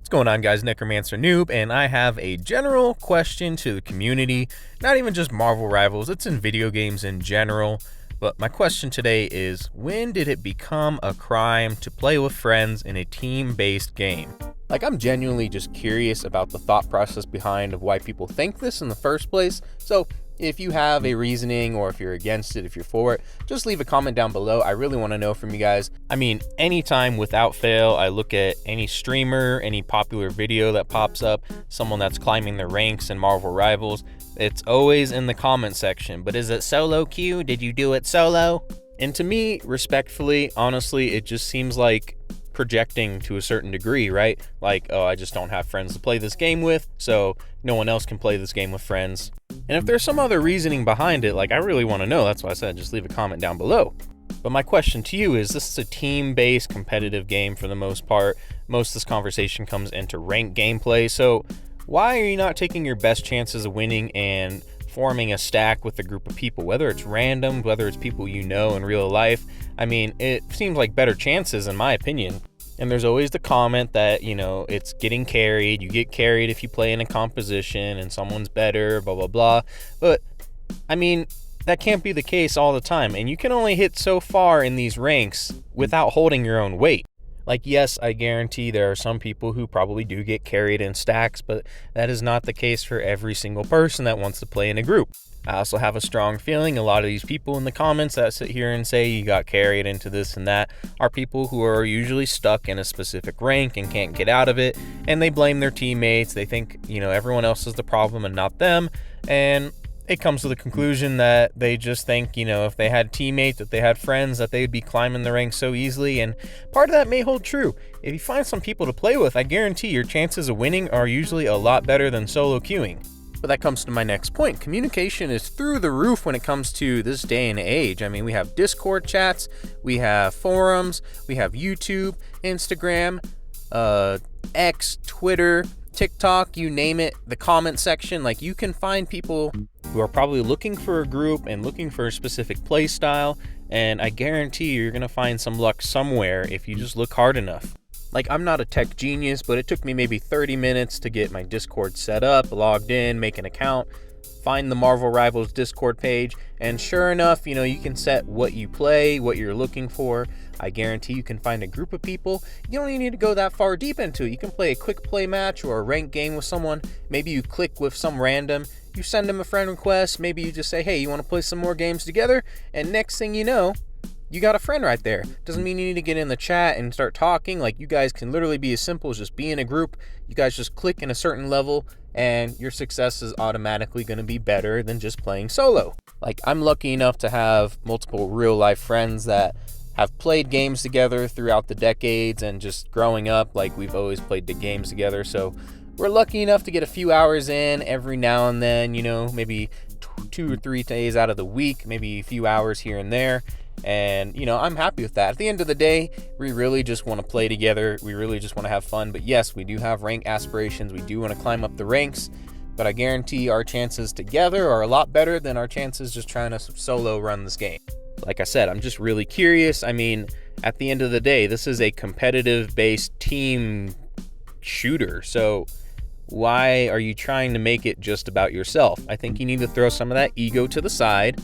What's going on, guys? Necromancer Noob, and I have a general question to the community. Not even just Marvel Rivals, it's in video games in general. But my question today is, when did it become a crime to play with friends in a team-based game? Like, I'm genuinely just curious about the thought process behind of why people think this in the first place. So if you have a reasoning, or if you're against it, if you're for it, just leave a comment down below. I really want to know from you guys. I mean, anytime without fail, I look at any streamer, any popular video that pops up, someone that's climbing their ranks in Marvel Rivals, it's always in the comment section. But is it solo queue? Did you do it solo? And to me, respectfully, honestly, it just seems like projecting to a certain degree, right? Like, oh, I just don't have friends to play this game with, so no one else can play this game with friends. And if there's some other reasoning behind it, like, I really want to know. That's why I said just leave a comment down below. But my question to you is, this is a team-based competitive game for the most part. Most of this conversation comes into ranked gameplay, so why are you not taking your best chances of winning and forming a stack with a group of people, whether it's random, whether it's people you know in real life? I mean, it seems like better chances in my opinion. And there's always the comment that, you know, it's getting carried. You get carried if you play in a composition and someone's better, blah, blah, blah. But, I mean, that can't be the case all the time. And you can only hit so far in these ranks without holding your own weight. Like, yes, I guarantee there are some people who probably do get carried in stacks, but that is not the case for every single person that wants to play in a group. I also have a strong feeling a lot of these people in the comments that sit here and say you got carried into this and that are people who are usually stuck in a specific rank and can't get out of it, and they blame their teammates. They think, you know, everyone else is the problem and not them, and it comes to the conclusion that they just think, you know, if they had teammates, if they had friends, that they'd be climbing the ranks so easily. And part of that may hold true. If you find some people to play with, I guarantee your chances of winning are usually a lot better than solo queuing. But that comes to my next point. Communication is through the roof when it comes to this day and age. I mean, we have Discord chats, we have forums, we have YouTube, Instagram, X, Twitter, TikTok, you name it, the comment section. Like, you can find people who are probably looking for a group and looking for a specific play style, and I guarantee you're gonna find some luck somewhere if you just look hard enough. Like, I'm not a tech genius, but it took me maybe 30 minutes to get my Discord set up, logged in, make an account, find the Marvel Rivals Discord page, and sure enough, you know, you can set what you play, what you're looking for. I guarantee you can find a group of people. You don't even need to go that far deep into it. You can play a quick play match or a ranked game with someone. Maybe you click with some random, you send them a friend request, maybe you just say, hey, you want to play some more games together? And next thing you know, you got a friend right there. Doesn't mean you need to get in the chat and start talking. Like, you guys can literally be as simple as just be in a group. You guys just click in a certain level and your success is automatically going to be better than just playing solo. Like, I'm lucky enough to have multiple real life friends that have played games together throughout the decades, and just growing up, like, we've always played the games together. So we're lucky enough to get a few hours in every now and then, you know, maybe 2 or 3 days out of the week, maybe a few hours here and there. And, you know, I'm happy with that. At the end of the day, we really just want to play together. We really just want to have fun. But yes, we do have rank aspirations. We do want to climb up the ranks. But I guarantee our chances together are a lot better than our chances just trying to solo run this game. Like I said, I'm just really curious. I mean, at the end of the day, this is a competitive-based team shooter. So why are you trying to make it just about yourself? I think you need to throw some of that ego to the side,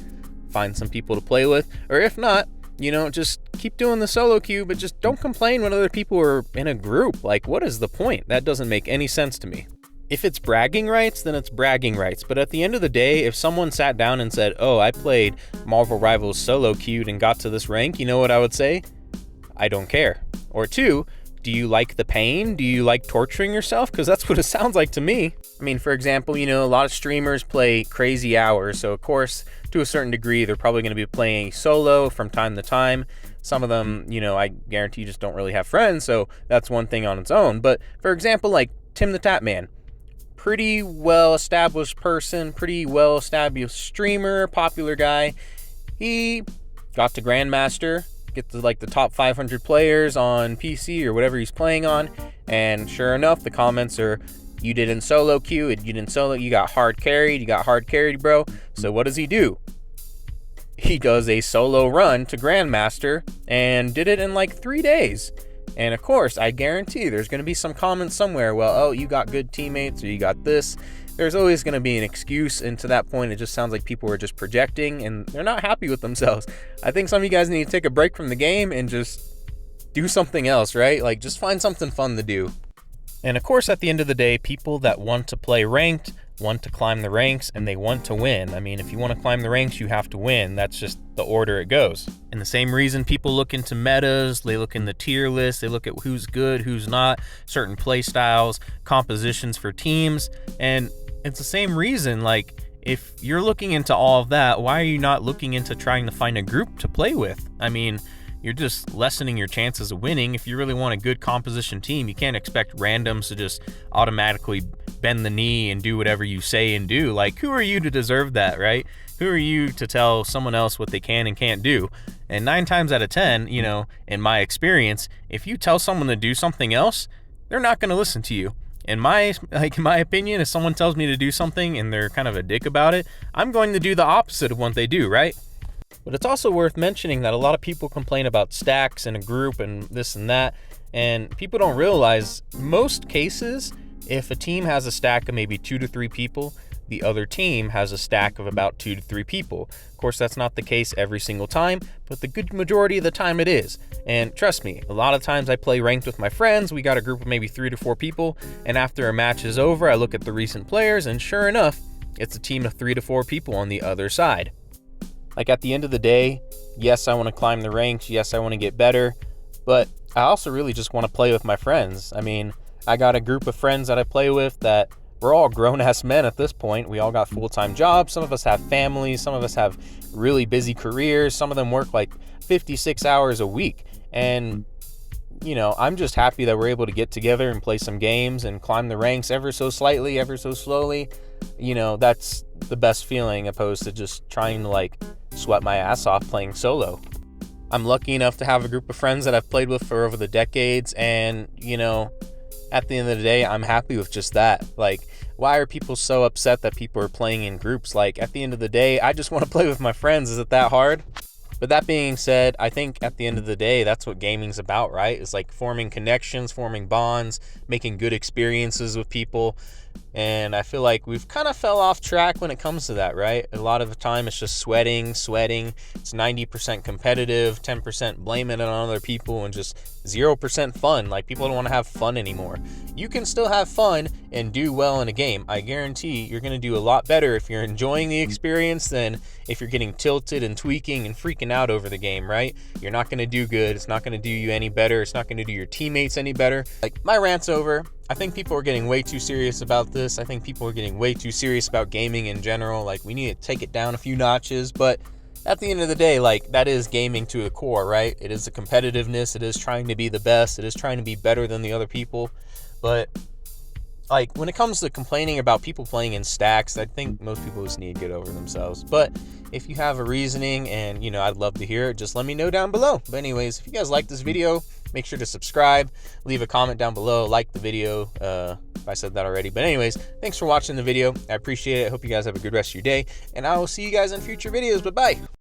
find some people to play with, or if not, you know, just keep doing the solo queue, but just don't complain when other people are in a group. Like, what is the point? That doesn't make any sense to me. If it's bragging rights, then it's bragging rights. But at the end of the day, if someone sat down and said, oh, I played Marvel Rivals solo queued and got to this rank, you know what I would say? I don't care. Or 2, do you like the pain? Do you like torturing yourself? Because that's what it sounds like to me. I mean, for example, you know, a lot of streamers play crazy hours. So, of course, to a certain degree, they're probably going to be playing solo from time to time. Some of them, you know, I guarantee just don't really have friends. So that's one thing on its own. But, for example, like Tim the Tap Man. Pretty well-established person, pretty well-established streamer, popular guy. He got to Grandmaster, get to like the top 500 players on PC or whatever he's playing on, and sure enough, the comments are, you didn't solo queue, you got hard carried, bro. So what does he do? He does a solo run to Grandmaster and did it in like 3 days. And of course, I guarantee there's going to be some comments somewhere, well, oh, you got good teammates, or you got this. There's always going to be an excuse, and to that point, it just sounds like people are just projecting, and they're not happy with themselves. I think some of you guys need to take a break from the game and just do something else, right? Like, just find something fun to do. And of course, at the end of the day, people that want to play ranked want to climb the ranks, and they want to win. I mean, if you want to climb the ranks, you have to win. That's just the order it goes. And the same reason people look into metas, they look in the tier list, they look at who's good, who's not, certain play styles, compositions for teams. And it's the same reason, like, if you're looking into all of that, why are you not looking into trying to find a group to play with? I mean, you're just lessening your chances of winning. If you really want a good composition team, you can't expect randoms to just automatically bend the knee and do whatever you say and do. Like, who are you to deserve that, right? Who are you to tell someone else what they can and can't do? And 9 times out of 10, you know, in my experience, if you tell someone to do something else, they're not going to listen to you. In my opinion, if someone tells me to do something and they're kind of a dick about it, I'm going to do the opposite of what they do, right? But it's also worth mentioning that a lot of people complain about stacks in a group and this and that, and people don't realize most cases, if a team has a stack of maybe 2 to 3 people, the other team has a stack of about 2 to 3 people. Of course, that's not the case every single time, but the good majority of the time it is. And trust me, a lot of times I play ranked with my friends. We got a group of maybe 3 to 4 people, and after a match is over, I look at the recent players, and sure enough, it's a team of 3 to 4 people on the other side. Like, at the end of the day, yes, I want to climb the ranks. Yes, I want to get better, but I also really just want to play with my friends. I mean, I got a group of friends that I play with that we're all grown-ass men at this point. We all got full-time jobs. Some of us have families. Some of us have really busy careers. Some of them work like 56 hours a week. And, you know, I'm just happy that we're able to get together and play some games and climb the ranks ever so slightly, ever so slowly. You know, that's the best feeling opposed to just trying to, like, sweat my ass off playing solo. I'm lucky enough to have a group of friends that I've played with for over the decades, and, you know, at the end of the day, I'm happy with just that. Like, why are people so upset that people are playing in groups? Like, at the end of the day, I just want to play with my friends. Is it that hard? But that being said, I think at the end of the day, that's what gaming's about, right? It's like forming connections, forming bonds, making good experiences with people. And I feel like we've kind of fell off track when it comes to that, right? A lot of the time it's just sweating. It's 90% competitive, 10% blaming it on other people, and just 0% fun. Like, people don't want to have fun anymore. You can still have fun and do well in a game. I guarantee you're going to do a lot better if you're enjoying the experience than if you're getting tilted and tweaking and freaking out over the game, right? You're not going to do good. It's not going to do you any better. It's not going to do your teammates any better. Like, my rant's over. I think people are getting way too serious about this. I think people are getting way too serious about gaming in general. Like, we need to take it down a few notches, but at the end of the day, like, that is gaming to the core, right? It is the competitiveness. It is trying to be the best. It is trying to be better than the other people. But, like, when it comes to complaining about people playing in stacks, I think most people just need to get over themselves. But if you have a reasoning, and, you know, I'd love to hear it, just let me know down below. But anyways, if you guys like this video, make sure to subscribe, leave a comment down below, like the video, if I said that already. But anyways, thanks for watching the video. I appreciate it. I hope you guys have a good rest of your day, and I will see you guys in future videos. Bye-bye.